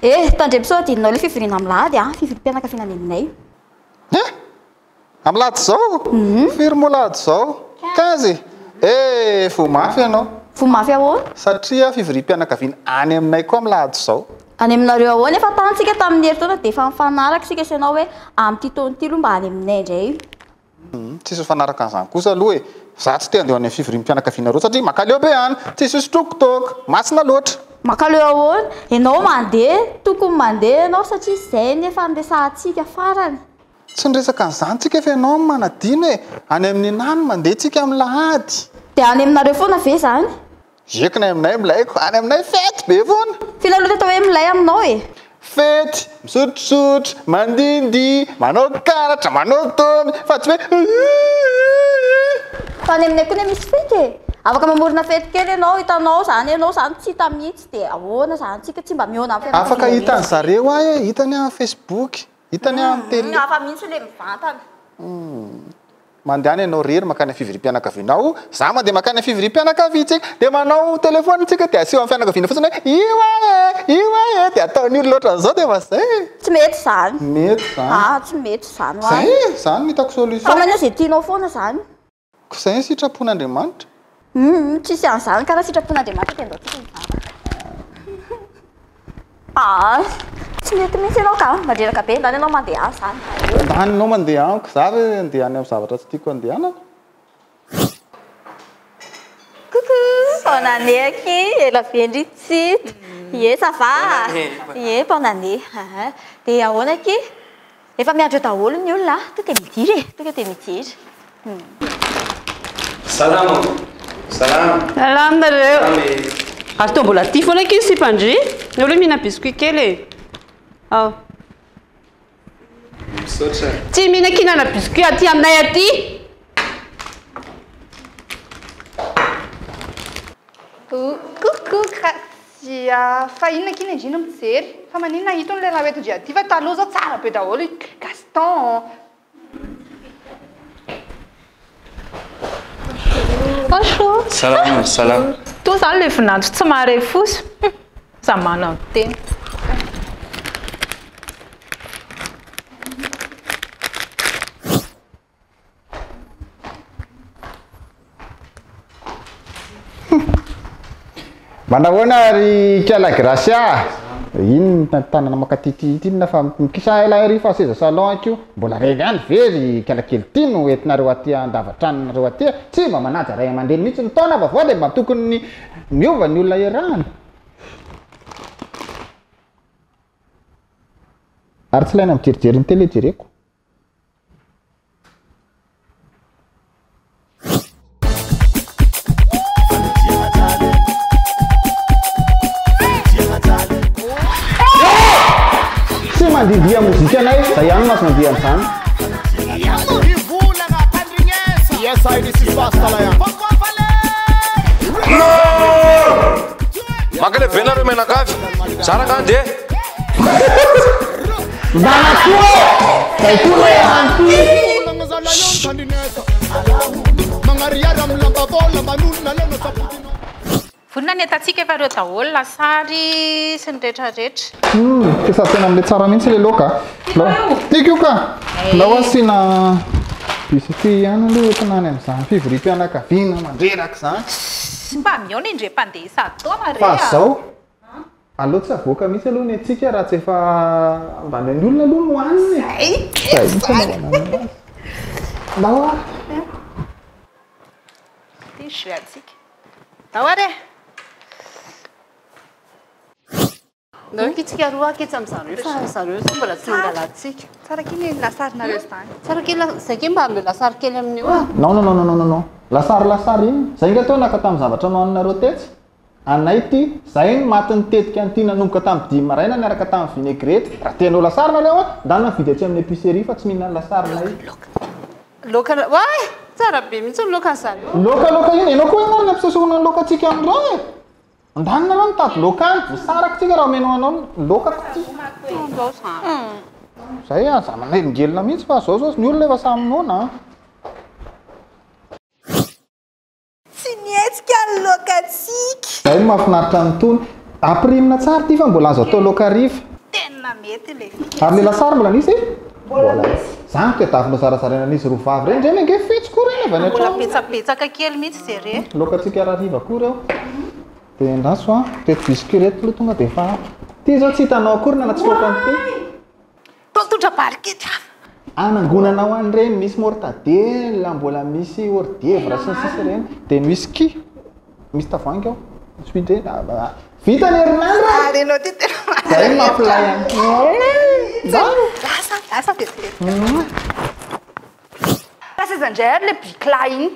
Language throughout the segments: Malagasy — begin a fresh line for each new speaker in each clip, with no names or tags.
Tandremso adinonao le fivoriana milady fivirim-pianakaviana any aminay.
Amilady zao? Firy molady zao? 15. Fo mafy ianao.
Fo mafy ahoana?
Satria fivirim-pianakaviana any aminay koa milady zao.
Any aminareo ahoana efa tantsika tamin'ny herintaona dia efa mifanaraka sika sy ianao hoe amin'ity taona ity aloha mba any aminay indray.
Tsisy mifanaraka an'izany kosa aloha e. Za tsy te handeha any amin'ny fivirim-pianakaviana roa satria makaleo be any, tsisy sitokotoko, masina loatra.
Makaleo ahoana? Ianao mandeha, tokony mandeha ianao satria izay nefa andesantsika farany.
Tsy niresaka an'izany tsika efa ianao manadino e. Any amin'ny nany mandeha tsika amin'ny lahady.
Dia any aminareo foana ve izany?
Ekina aminay milaiko, any aminay fety be foana.
Filalohana atao hoe milay aminao e.
Fety, misotrosotro, mandindy, manao karatra, manao tomy, fa tsy hoe
fa any aminay koa misy fety e. Afaka mamorona fety kely ianao, hitanao zany tsy hita mihitsy dia ahoana zany tsika tsy mba mihaona amin'ny
afaka hitan'ny zareo ahy, hitany amin'ny Facebook, hitany amin'ny télé.
Hafa mihitsy le mivantana.
Mandehany ianao rery makany fivirim-pianakavianao, za mandeha makany fivirim-pianakaviantsika, dia manao telefôny tsika dia aseho amin'ny fianakaviana fotsiny hoe io ahe, dia ataon'io loatra an'izao dia mazay.
Tsy mety zany.
Mety zany.
Tsy mety zany.
Zany no hitako solution.
Fa manao izay tianao foana zany.
Izay ny sitrapon'Andriamanitra.
Tsisy an'izany karaha sitrapon'Andriamanitra dia andao tsika mivantana. Tsy mety mihitsy ianao ka, mandreraka be ndany ianao mandeha any zany.
Ndany ianao mandeha amiko, za ve andeha any amin'ny zavatra tsy tiako andehanana.
Bonne année aky, ela vendritsito. Ie, ça va. Ie, bonne année. Dia ahoana aky? Efa miandry daholo ny olona, tonga dia midiry e, tonga dia midiry.
Salama.
Salama dareo. Ary tao mbola ty foana aky sy mpandry. Ny olo mihina biscuit kely e.
Misaotra.
Tsy mihina kinana biscuit aty aminay aty.
Coucou, Gracia. Fa inona kina indrindra mijery? Fa maninona hitony le raha eto dia ty fa taloha zao tsara be daholo Gaston.
Bonjour.
Salama.
To zany le vinandro tsy mahare fosy. Za manao ny tena.
Manahoana ry Kiala Gracia? Ino tanana makatititiny fa mikisa ela ery fa seza salon akio. Mbola reny ihany very Kiala kely ty no entinareo aty andavantranonareo aty. Tsy mba manaja ray aman-dreny mihitsy ny taona vaovao dia mba tokony miova ny olona iarahana. Ary tsy ilaina mijerijery ny télé jereko. Mandidia muzika anay, zay ihany mas mandia an'izany.
Maka le venareo menakavy. Zara ka andeha.
Zanakoa! Zay koa hanty.
Vonina ny atatsika efa ireo daholo lasary sy ny rehetrarehetra.
Tesa tena amin'ilay tsara mihitsy le loka. Iko io ka. Lao asiana biscuit ihany aloha entina any amin'izany fivirim-pianakaviana mandreraka izany.
Mba mihaona indrem-pandeha isan-taona re.
Fa zao aleo tsy avoaka mihitsy aloha ny antsika raha tsy efa mba ny olona aloha no haniny. Zay. Lao
Ty atsika. Daoare.
Ndao kitsika roa aketsy amin'izareo fa zareo zao mbola tsy mangalatsika.
Tsara kiny lasarinareo zany.
Tsara kely zay ke mba ambe lasary kely amin'io.
Non. Lasary iny. Zay nga tao naka tamin'ny zavatra nohaninareo tetsy. Anay ty, zay matin'ny tetika an'ity nanomboka tamin'ny 10 maraina niaraka tamin'ny vinaigrety. Raha tianao lasary nareo ndana mividy aty amin'ny épicerie fa tsy mihinana lasary nay.
Loka wai, tsara be mihitsy ny loka zany.
Loka iny, enao koa ino ny ampisasoana ny loka atsika amin'ireo e. Andanina anao mitady loka any, misaraka tsika raha omeno anao loka ty. Zay za manelongelona mihitsy fa zao ny olona efa samy noana.
Tsy nietsika ny lokatsika.
Zay mahafinaritra ny tony. Apirimina tsara ty fa mbola azo atao loka rifa.
mety le
Ary le lasary mbola nisy zany ke tafinao sarasarana nisy roa vavy reny zany ange fetsiko reny avy any
mbola
atrano
petsapetsaka kely mihitsy ze re
lokatsika arariva koa reo dia ndraso a teto biscuit reto aloha tonga dia efa ty zao tsy hitanao akory na tsy fotany ty
tondra balikety
anangonanao any reny misy mortadela mbola misy hors-d'œuvre sy ny sisa reny dia misy ki misy tavoangy ao suite reny vita ny herinandro
renao ty tena
zay mampilay
Lasa izandray ary le bikla iny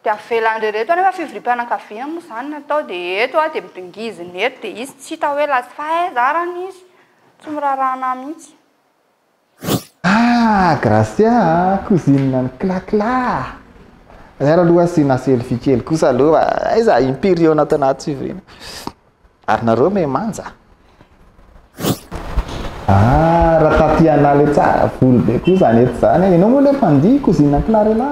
dia avelany reto nefa fivoriam-pianakaviana moa zany natao dia eto dia midongiziny eto dia izy tsy hita hoe lasy fahaizarana izy tsy mirarahana mihitsy
Gracia cousine ny klakla zay aloha asina selfie kely kosa aloha aiza impiry eo anatanaty fivrina ary nareo me manja raha tatiana le tsara volo be koa zany eto zany enao moa le mpandihy cousine ny clarela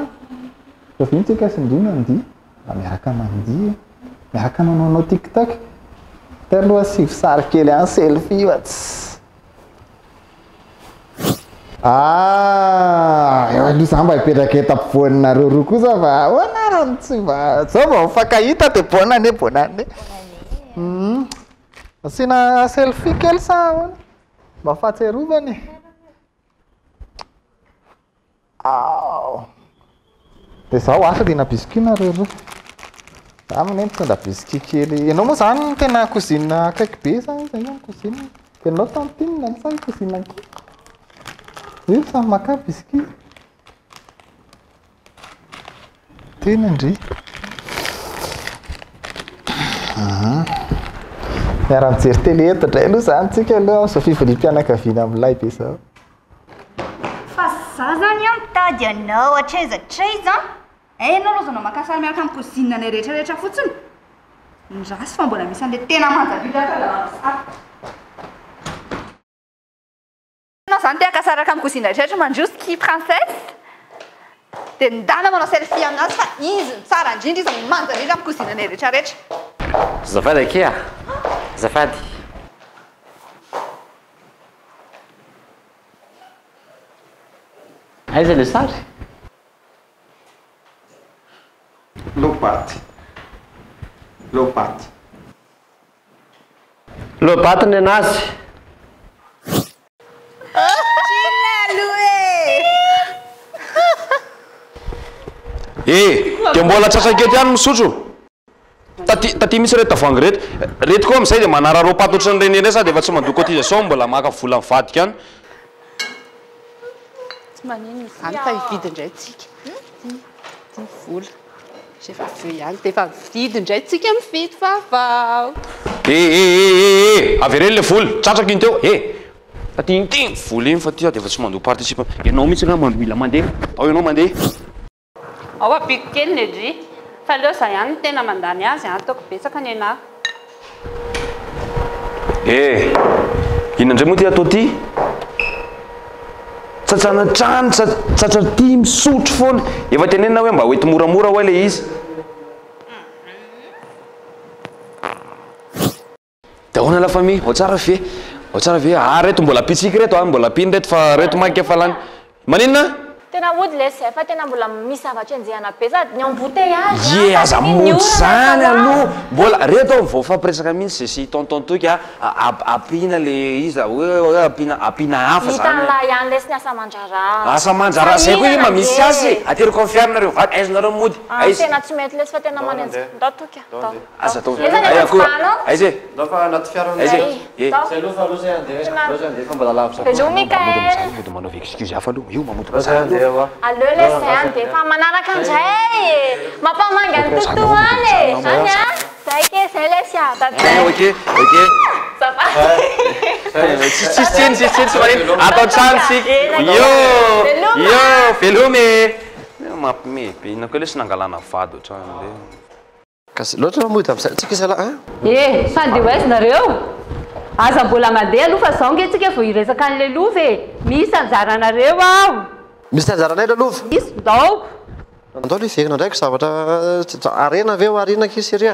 vintsika sindrina andihy mba miaraka mandihy miaraka manao tiktok te aloha sivy sary kely any selfie vatsy eo aloha zany mba hipetraka eto ampovoaninareo roa kosa fa hoanarany tsy mba zao mba mifankahita dia bonane asina selfie kely sa hoana mba fahatserovany dia zaho asa dia na biscuit nareo roa za mane mitondra biscuit kely ianao moa zany tena cousine akaiky be zany zay zany cousine tenao tantinina ny zany cousine anky io samy maka biscuit tena indry miara-mijery tele eto indray aloha zany tsika aloha zao fivoriam-pianakaviana amin'ilay be zao
fa za zany a mitady anao atraiza ianao aloha zanao makasary miaraka amin'ny cousine nay rehetrarehetra fotsiny nirasy fa mbola misy an'le tena manjavita anao zany te akasary araka amin'ny cousine rehetrarehetra mandrosky princesse dia nidana manao selfie aminazy fa izy tsara indrindra izy manja indrindra amin'ny cousine nay rehetrarehetra
Zafady aqui, Zafady. Aiza le sary?
Lopaty.
Lopaty ny anazy.
Dia mbola tsasakety ihany misotro taty misy reto tavoangy reto koa amin'izay dia manara ropaty ohatry ny reny indray sady efa tsy mandoa cotisation mbola maka vola mivadika any
tsy manino izany fa hividy indray tsika ty vola efa aveo ihany dia efa vidy indray tsika mividy favao
avy reny le vola tsatraky iny teo taty iny ty vola iny fa ty dia efa tsy mandoa participe ianao mihitsy raha mandoila mandeha ao ianao mandeha
ao abiko kely ny edry fa leo za ihany tena mandany azy any ataoko betsaka ny anahy
ina indray moa ty atao ty tsatsana trano tsatra ty misotro foana efa tenenina hoe mba hoety moramora hoe le izy da hoana la famille ao tsara ve reto mbola pitsiky reto mbola piny reto fa reto mainka efa lany maninona
tena ody le zay fa tena mbola misy zavatra enjehana be sady ny embouteillage
aza mody zany aloha mbola reto vao fampiresaka mihitsy sy tontontoky apina le izy hoe apina hafa
hitanla ihany le sy ny asa mandrara
asa manjara zay koa iny mamisy azy ateriko amin'ny fiarinareo vady aizonareo mody
tena tsy mety lesy fa tena manenjy ndao toky
asa tao
aiza
Lafa anaty fiara
Hello Mikael
mody manao excuse hafa aloha io mamody
aleo le zay any dia efa manaraka andray mampamanga ny tontolo any any zay ke zay le siata
tsitsitsitsy manino atao trano sika velomy mampime be inona koa le sy nangalana vady ohatrany le
loatra mody amin'izay tsika isala
sady oaizy nareo aza mbola mandeha aloha fa zao nge vao hiresaka an'le lova misy anjaranareo ao
misy anjaranay lalova
misy ndao
andao le verina ndraiky zavatra arena aveo arenaka izy seria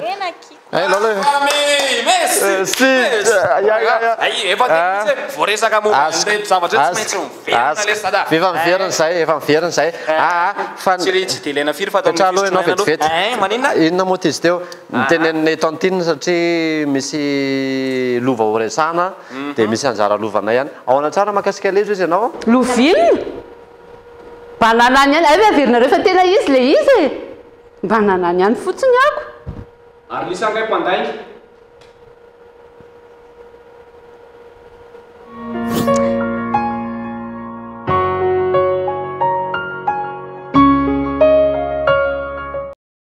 voaresaka moreto zavatra tsy maintsy
efa miveriny zay efa miveriny zay
tsy de ilaina firy fa
aloha ianao vetivety
maninona
inona moa ty izy teo nitenenina tantiny satria misy lova horesana dia misy anjara lovana ihany ao anatsara mahakasika lezo izy ianao
lovinina mba nanany ihany ay averinareo fa tena izy le izy mba nanany ihany fotsiny ako
ary misy angay mpandaingy